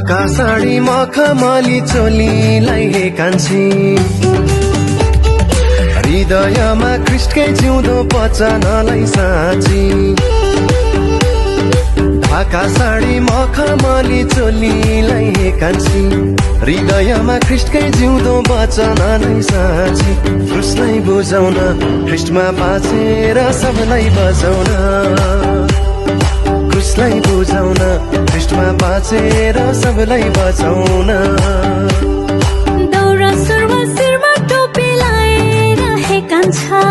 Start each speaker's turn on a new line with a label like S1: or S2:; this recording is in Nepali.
S1: ढाका साडी मखमली चोलीलाई हे कान्छी, हृदयमा ख्रिस्टकै जिउँदो वचनलाई साँची। ढाका साडी मखमली चोलीलाई हे कान्छी, हृदयमा ख्रिस्टकै जिउँदो वचनलाई साँची। क्रुसलाई बुझाउन, ख्रिस्टमा बाँचेर सबलाई बजाउन, क्रुसलाई बुझाउन, ख्रिस्टमा बाँचेर सबलाई बचाउन।
S2: दौरा सुरुमा शिरमा टोपी लाएर हे कान्छा,